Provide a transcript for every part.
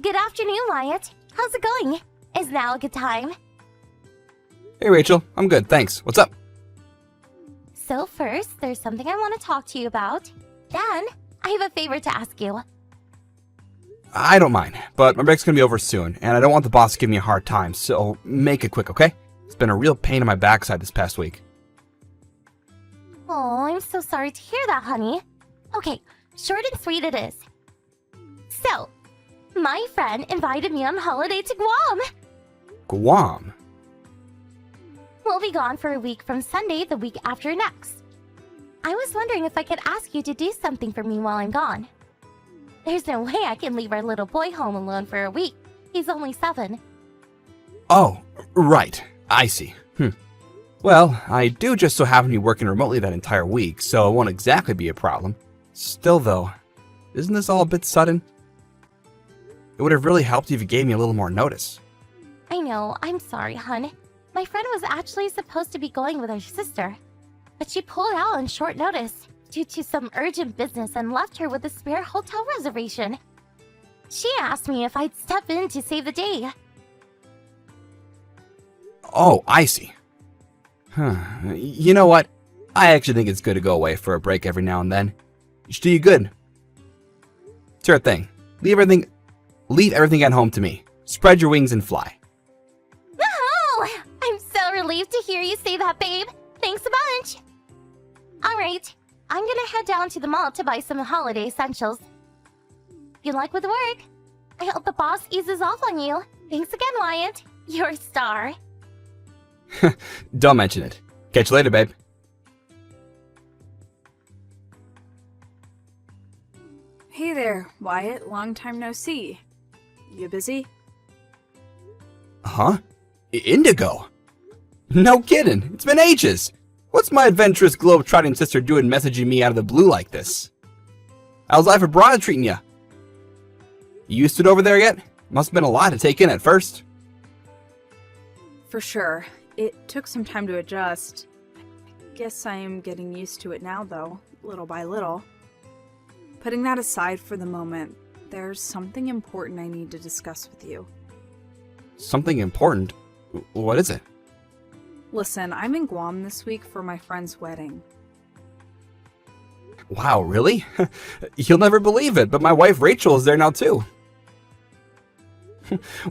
Good afternoon, Wyatt. How's it going? Is now a good time? Hey Rachel, I'm good, thanks. What's up? So first, there's something I want to talk to you about. Then, I have a favor to ask you. I don't mind, but my break's gonna be over soon, and I don't want the boss to give me a hard time, so make it quick, okay? It's been a real pain in my backside this past week. Oh, I'm so sorry to hear that, honey. Okay, short and sweet it is. So, my friend invited me on holiday to Guam. Guam? We'll be gone for a week from Sunday the week after next. I was wondering if I could ask you to do something for me while I'm gone. There's no way I can leave our little boy home alone for a week. He's only 7. Oh, right. I see. Well, I do just so happen to be working remotely that entire week, so it won't exactly be a problem. Still though, isn't this all a bit sudden? It would have really helped if you gave me a little more notice. I know, I'm sorry, hun. My friend was actually supposed to be going with her sister, but she pulled out on short notice due to some urgent business and left her with a spare hotel reservation. She asked me if I'd step in to save the day. Oh, I see. You know what? I actually think it's good to go away for a break every now and then. It should do you good. Sure thing. Leave everything at home to me. Spread your wings and fly. Oh, I'm so relieved to hear you say that, babe. Thanks a bunch. Alright, I'm gonna head down to the mall to buy some holiday essentials. Good luck with work. I hope the boss eases off on you. Thanks again, Wyatt. You're a star. Don't mention it. Catch you later, babe. Hey there, Wyatt. Long time no see. You busy? Huh? Indigo? No kidding. It's been ages. What's my adventurous globe-trotting sister doing messaging me out of the blue like this? How's life abroad treating ya? You used to it over there yet? Must have been a lot to take in at first. For sure. It took some time to adjust. I guess I am getting used to it now, though, little by little. Putting that aside for the moment, there's something important I need to discuss with you. Something important? What is it? Listen, I'm in Guam this week for my friend's wedding. Wow, really? You'll never believe it, but my wife Rachel is there now too.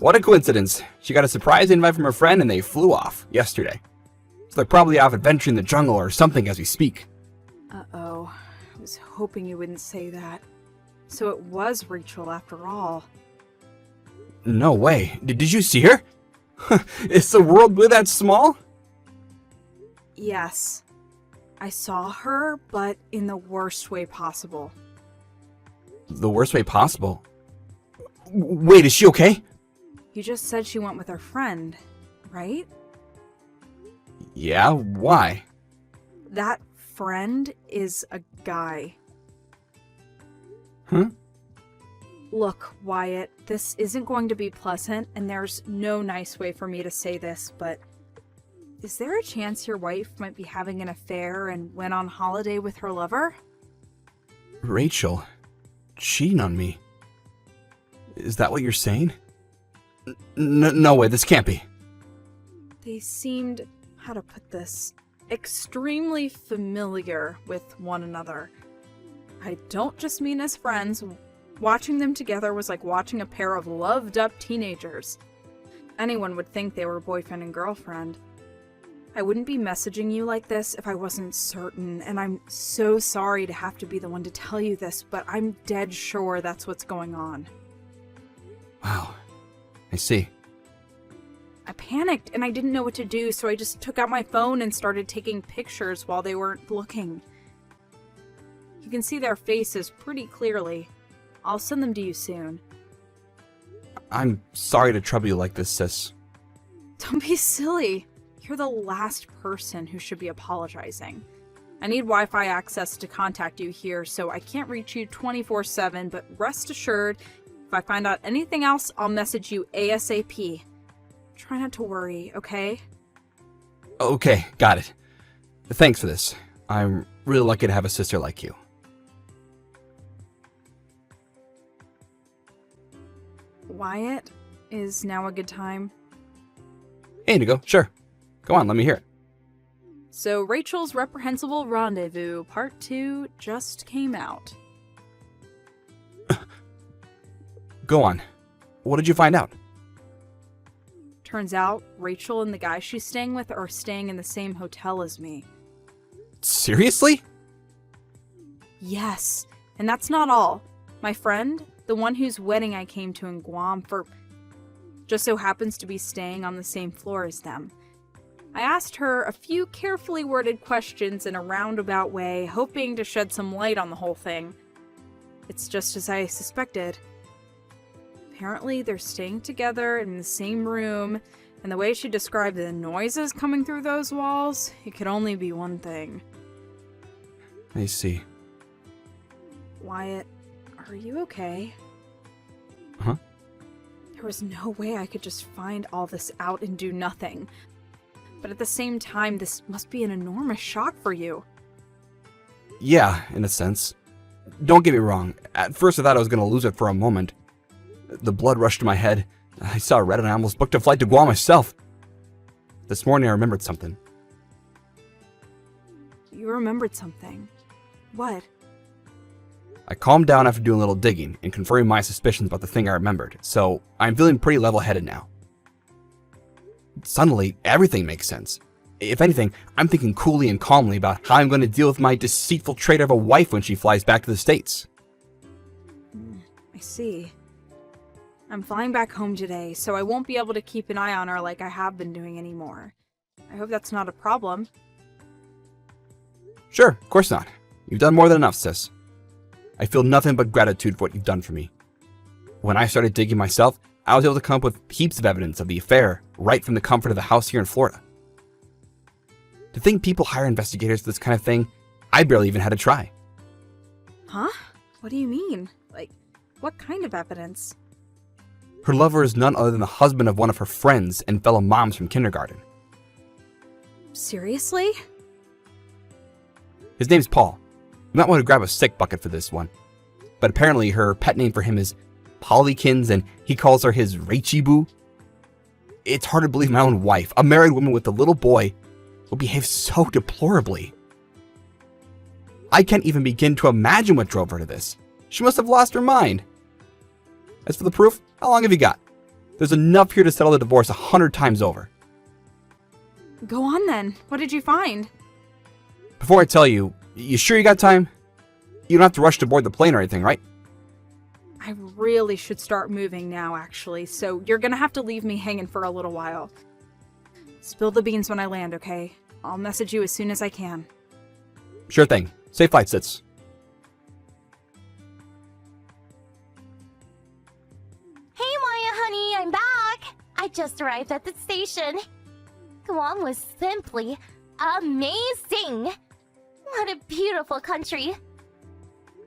What a coincidence. She got a surprise invite from her friend and they flew off yesterday. So they're probably off adventuring in the jungle or something as we speak. Uh-oh. I was hoping you wouldn't say that. So it was Rachel after all. No way. Did you see her? Is the world really that small? Yes. I saw her, but in the worst way possible. The worst way possible? Wait, is she okay? You just said she went with her friend, right? Yeah, why? That friend is a guy. Huh? Look, Wyatt, this isn't going to be pleasant, and there's no nice way for me to say this, but is there a chance your wife might be having an affair and went on holiday with her lover? Rachel, cheating on me. Is that what you're saying? No way, this can't be. They seemed, how to put this, extremely familiar with one another. I don't just mean as friends. Watching them together was like watching a pair of loved-up teenagers. Anyone would think they were boyfriend and girlfriend. I wouldn't be messaging you like this if I wasn't certain, and I'm so sorry to have to be the one to tell you this, but I'm dead sure that's what's going on. Wow, I see. I panicked and I didn't know what to do, so I just took out my phone and started taking pictures while they weren't looking. You can see their faces pretty clearly. I'll send them to you soon. I'm sorry to trouble you like this, sis. Don't be silly. You're the last person who should be apologizing. I need Wi-Fi access to contact you here, so I can't reach you 24/7, but rest assured, if I find out anything else, I'll message you ASAP. Try not to worry, okay? Okay, got it. Thanks for this. I'm really lucky to have a sister like you. Wyatt, is now a good time? Hey, Indigo, sure. Go on, let me hear it. So Rachel's Reprehensible Rendezvous Part 2 just came out. Go on. What did you find out? Turns out, Rachel and the guy she's staying with are staying in the same hotel as me. Seriously? Yes, and that's not all. My friend, the one whose wedding I came to in Guam for, just so happens to be staying on the same floor as them. I asked her a few carefully worded questions in a roundabout way, hoping to shed some light on the whole thing. It's just as I suspected. Apparently, they're staying together in the same room, and the way she described the noises coming through those walls, it could only be one thing. I see. Wyatt, are you okay? Huh? There was no way I could just find all this out and do nothing. But at the same time, this must be an enormous shock for you. Yeah, in a sense. Don't get me wrong. At first I thought I was going to lose it for a moment. The blood rushed to my head. I saw red and I almost booked a flight to Guam myself. This morning I remembered something. You remembered something. What? I calmed down after doing a little digging and confirming my suspicions about the thing I remembered, so I'm feeling pretty level-headed now. Suddenly, everything makes sense. If anything, I'm thinking coolly and calmly about how I'm going to deal with my deceitful traitor of a wife when she flies back to the States. I see. I'm flying back home today, so I won't be able to keep an eye on her like I have been doing anymore. I hope that's not a problem. Sure, of course not. You've done more than enough, sis. I feel nothing but gratitude for what you've done for me. When I started digging myself, I was able to come up with heaps of evidence of the affair right from the comfort of the house here in Florida. To think people hire investigators for this kind of thing, I barely even had to try. Huh? What do you mean? Like, what kind of evidence? Her lover is none other than the husband of one of her friends and fellow moms from kindergarten. Seriously? His name's Paul. You might want to grab a sick bucket for this one. But apparently her pet name for him is Pollykins, and he calls her his Rachy Boo. It's hard to believe my own wife, a married woman with a little boy, will behave so deplorably. I can't even begin to imagine what drove her to this. She must have lost her mind. As for the proof, how long have you got? There's enough here to settle the divorce 100 times over. Go on then. What did you find? Before I tell you, you sure you got time? You don't have to rush to board the plane or anything, right? I really should start moving now, actually, so you're gonna have to leave me hanging for a little while. Spill the beans when I land, okay? I'll message you as soon as I can. Sure thing. Safe flight, Sits. Hey, Maya, honey, I'm back. I just arrived at the station. Guam was simply amazing. What a beautiful country.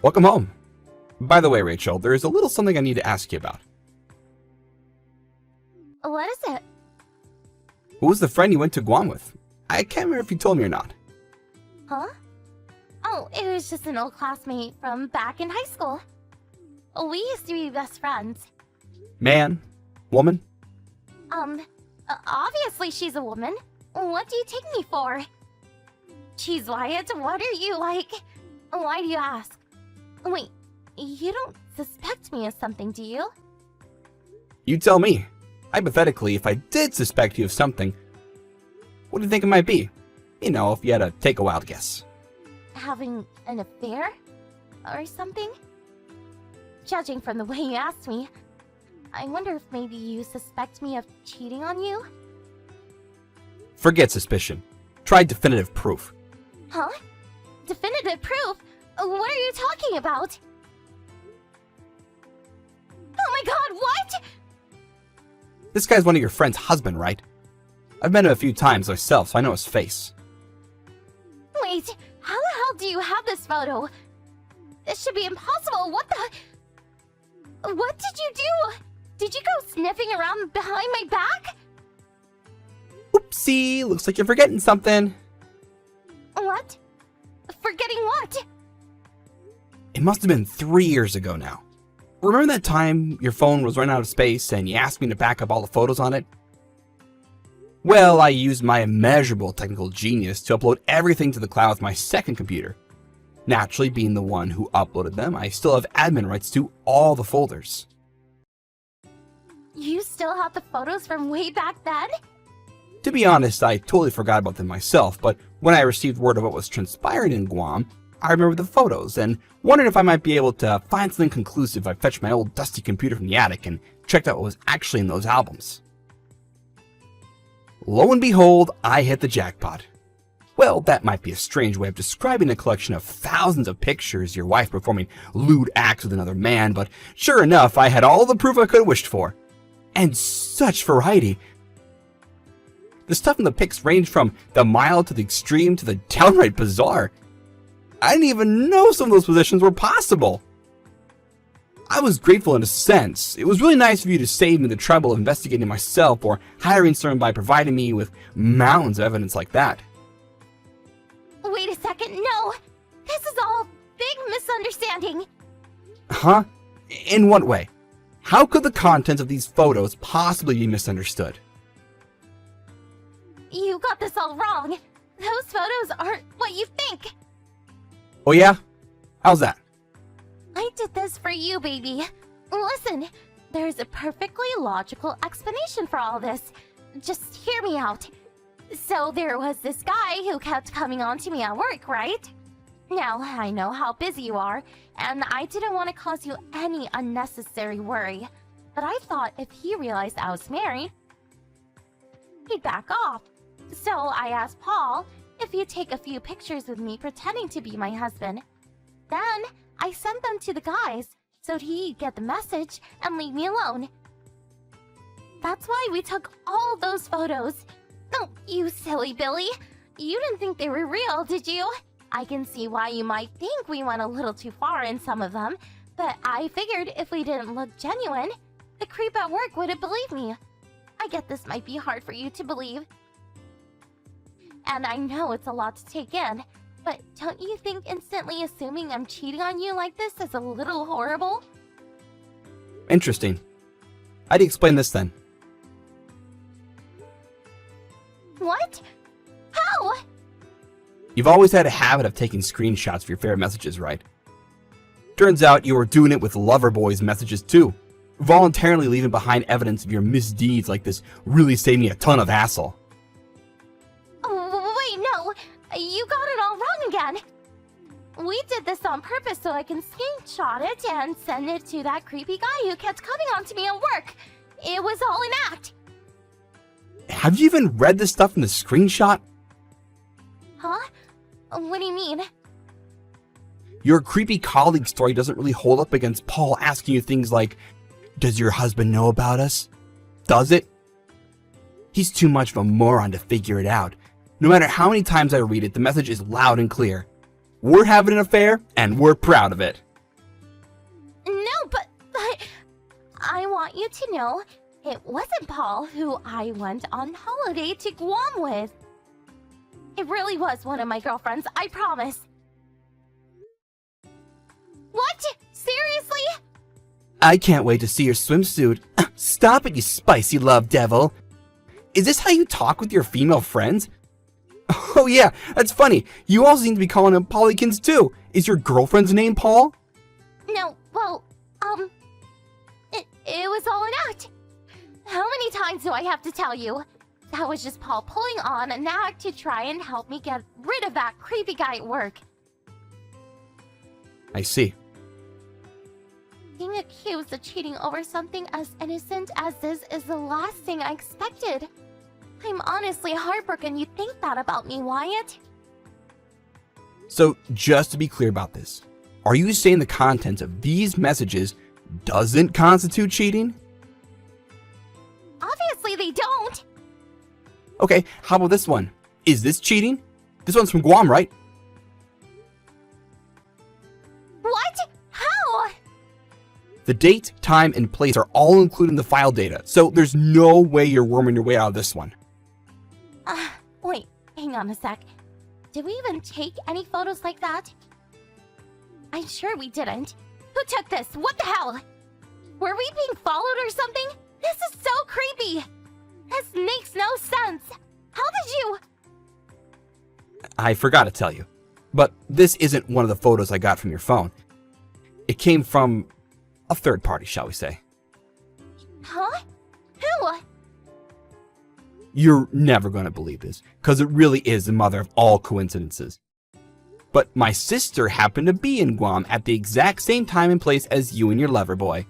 Welcome home. By the way, Rachel, there is a little something I need to ask you about. What is it? Who was the friend you went to Guam with? I can't remember if you told me or not. Huh? Oh, it was just an old classmate from back in high school. We used to be best friends. Man? Woman? Obviously she's a woman. What do you take me for? Jeez, Wyatt, what are you like? Why do you ask? Wait, you don't suspect me of something, do you? You tell me. Hypothetically, if I did suspect you of something, what do you think it might be? You know, if you had to take a wild guess. Having an affair? Or something? Judging from the way you asked me, I wonder if maybe you suspect me of cheating on you? Forget suspicion. Try definitive proof. Huh? Definitive proof? What are you talking about? Oh my god, what? This guy's one of your friend's husband, right? I've met him a few times myself, so I know his face. Wait, how the hell do you have this photo? This should be impossible, what the... What did you do? Did you go sniffing around behind my back? Oopsie, looks like you're forgetting something. What? Forgetting what? It must have been 3 years ago now. remember that time your phone was running out of space and you asked me to back up all the photos on it? Well, I used my immeasurable technical genius to upload everything to the cloud with my second computer. Naturally, being the one who uploaded them, I still have admin rights to all the folders. You still have the photos from way back then? To be honest, I totally forgot about them myself, but when I received word of what was transpiring in Guam, I remembered the photos and wondered if I might be able to find something conclusive if I fetched my old dusty computer from the attic and checked out what was actually in those albums. Lo and behold, I hit the jackpot. Well, that might be a strange way of describing a collection of thousands of pictures of your wife performing lewd acts with another man, but sure enough, I had all the proof I could have wished for. And such variety. The stuff in the pics ranged from the mild to the extreme to the downright bizarre. I didn't even know some of those positions were possible. I was grateful in a sense. It was really nice of you to save me the trouble of investigating myself or hiring someone by providing me with mountains of evidence like that. Wait a second, no! This is all a big misunderstanding! Huh? In what way? How could the contents of these photos possibly be misunderstood? You got this all wrong. Those photos aren't what you think. Oh yeah? How's that? I did this for you, baby. Listen, there's a perfectly logical explanation for all this. Just hear me out. So there was this guy who kept coming on to me at work, right? Now, I know how busy you are, and I didn't want to cause you any unnecessary worry. But I thought if he realized I was married, he'd back off. So I asked Paul if he'd take a few pictures with me pretending to be my husband. Then I sent them to the guys so he'd get the message and leave me alone. That's why we took all those photos. Oh, you silly Billy. You didn't think they were real, did you? I can see why you might think we went a little too far in some of them, but I figured if we didn't look genuine, the creep at work wouldn't believe me. I get this might be hard for you to believe. And I know it's a lot to take in, but don't you think instantly assuming I'm cheating on you like this is a little horrible? Interesting. How do you explain this then? What? How? You've always had a habit of taking screenshots of your favorite messages, right? Turns out you were doing it with Loverboy's messages too, voluntarily leaving behind evidence of your misdeeds like this really saved me a ton of hassle. Wait, no. You got it all wrong again. We did this on purpose so I can screenshot it and send it to that creepy guy who kept coming on to me at work. It was all an act. Have you even read this stuff in the screenshot? Huh? What do you mean? Your creepy colleague story doesn't really hold up against Paul asking you things like, "Does your husband know about us?" Does it? He's too much of a moron to figure it out. No matter how many times I read it, the message is loud and clear. We're having an affair, and we're proud of it. No, but I want you to know it wasn't Paul who I went on holiday to Guam with. It really was one of my girlfriends, I promise. What? Seriously? I can't wait to see your swimsuit. Stop it, you spicy love devil. Is this how you talk with your female friends? Oh yeah, that's funny. You also seem to be calling them Paulykins too. Is your girlfriend's name Paul? No, well, it was all an act. How many times do I have to tell you? That was just Paul pulling on an act to try and help me get rid of that creepy guy at work. I see. Being accused of cheating over something as innocent as this is the last thing I expected. I'm honestly heartbroken you think that about me, Wyatt. So, just to be clear about this, are you saying the contents of these messages doesn't constitute cheating? Obviously they don't. Okay, how about this one? Is this cheating? This one's from Guam, right? What? How? The date, time, and place are all included in the file data, so there's no way you're worming your way out of this one. Wait, hang on a sec. Did we even take any photos like that? I'm sure we didn't. Who took this? What the hell? Were we being followed or something? This is so creepy! This makes no sense! How did you... I forgot to tell you, but this isn't one of the photos I got from your phone. It came from a third party, shall we say. Huh? Who? You're never going to believe this, because it really is the mother of all coincidences. But my sister happened to be in Guam at the exact same time and place as you and your lover boy.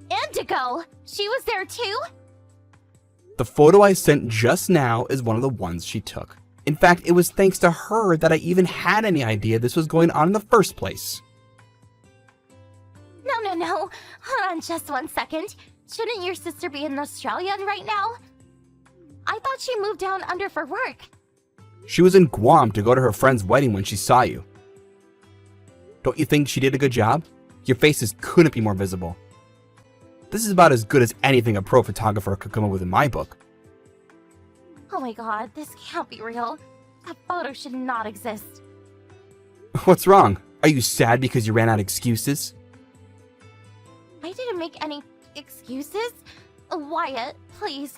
Indigo! She was there too? The photo I sent just now is one of the ones she took. In fact, it was thanks to her that I even had any idea this was going on in the first place. No. Hold on just 1 second. Shouldn't your sister be in Australia right now? I thought she moved down under for work. She was in Guam to go to her friend's wedding when she saw you. Don't you think she did a good job? Your faces couldn't be more visible. This is about as good as anything a pro photographer could come up with in my book. Oh my god, this can't be real. That photo should not exist. What's wrong? Are you sad because you ran out of excuses? I didn't make any excuses. Wyatt, please.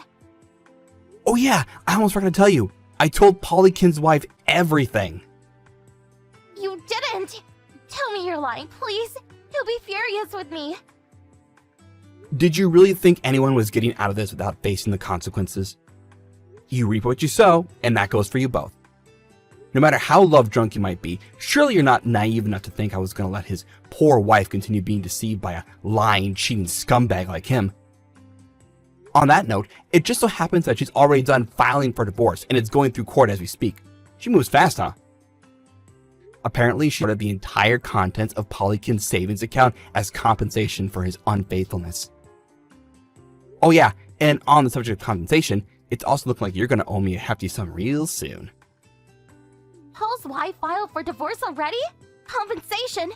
Oh yeah, I almost forgot to tell you. I told Polykin's wife everything. You didn't! Tell me you're lying, please. He'll be furious with me. Did you really think anyone was getting out of this without facing the consequences? You reap what you sow, and that goes for you both. No matter how love drunk you might be, surely you're not naive enough to think I was going to let his poor wife continue being deceived by a lying, cheating scumbag like him. On that note, it just so happens that she's already done filing for divorce and it's going through court as we speak. She moves fast, huh? Apparently, she ordered the entire contents of Polykin's savings account as compensation for his unfaithfulness. Oh yeah, and on the subject of compensation, it's also looking like you're going to owe me a hefty sum real soon. Paul's wife filed for divorce already? Compensation?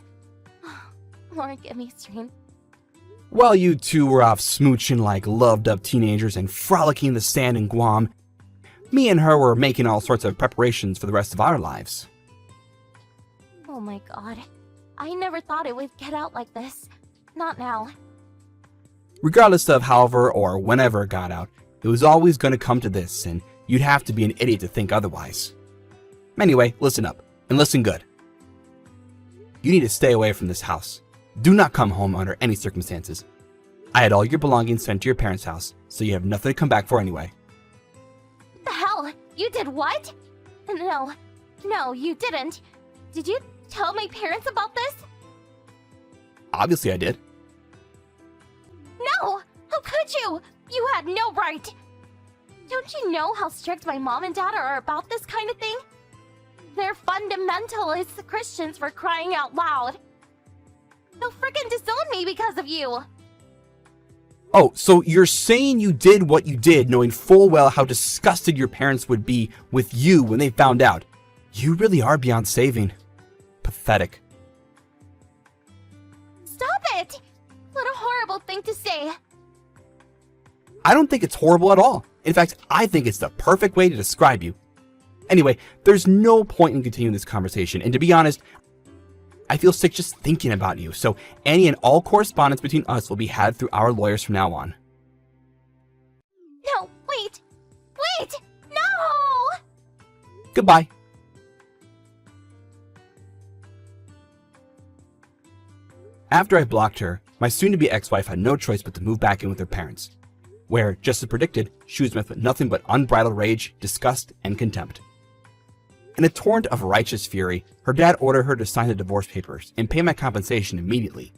Lord, give me strength. While you two were off smooching like loved-up teenagers and frolicking in the sand in Guam, me and her were making all sorts of preparations for the rest of our lives. Oh my god. I never thought it would get out like this. Not now. Regardless of however or whenever it got out, it was always going to come to this, and you'd have to be an idiot to think otherwise. Anyway, listen up, and listen good. You need to stay away from this house. Do not come home under any circumstances. I had all your belongings sent to your parents' house, so you have nothing to come back for anyway. What the hell? You did what? No, you didn't. Did you tell my parents about this? Obviously I did. No! How could you? You had no right! Don't you know how strict my mom and dad are about this kind of thing? They're fundamentalist Christians, for crying out loud. They'll frickin' disown me because of you! Oh, so you're saying you did what you did knowing full well how disgusted your parents would be with you when they found out. You really are beyond saving. Pathetic. Stop it! What a horrible thing to say. I don't think it's horrible at all. In fact, I think it's the perfect way to describe you. Anyway, there's no point in continuing this conversation, and to be honest, I feel sick just thinking about you, so any and all correspondence between us will be had through our lawyers from now on. No, wait! No! Goodbye. After I blocked her, my soon-to-be ex-wife had no choice but to move back in with her parents, where, just as predicted, she was met with nothing but unbridled rage, disgust, and contempt. In a torrent of righteous fury, her dad ordered her to sign the divorce papers and pay my compensation immediately,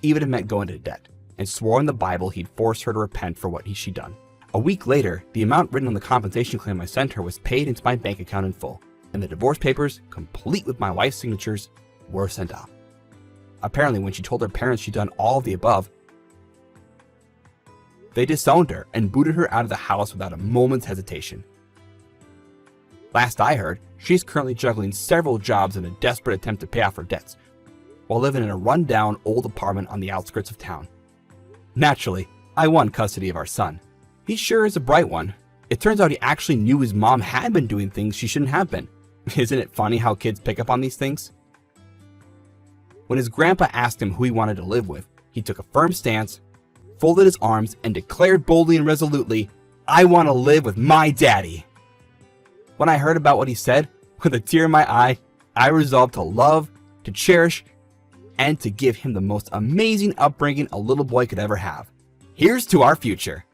even if it meant going into debt, and swore in the Bible he'd force her to repent for what she'd done. A week later, the amount written on the compensation claim I sent her was paid into my bank account in full, and the divorce papers, complete with my wife's signatures, were sent off. Apparently, when she told her parents she'd done all of the above, they disowned her and booted her out of the house without a moment's hesitation. Last I heard, she's currently juggling several jobs in a desperate attempt to pay off her debts, while living in a run-down old apartment on the outskirts of town. Naturally, I won custody of our son. He sure is a bright one. It turns out he actually knew his mom had been doing things she shouldn't have been. Isn't it funny how kids pick up on these things? When his grandpa asked him who he wanted to live with, he took a firm stance, folded his arms, and declared boldly and resolutely, "I want to live with my daddy." When I heard about what he said, with a tear in my eye, I resolved to love, to cherish, and to give him the most amazing upbringing a little boy could ever have. Here's to our future.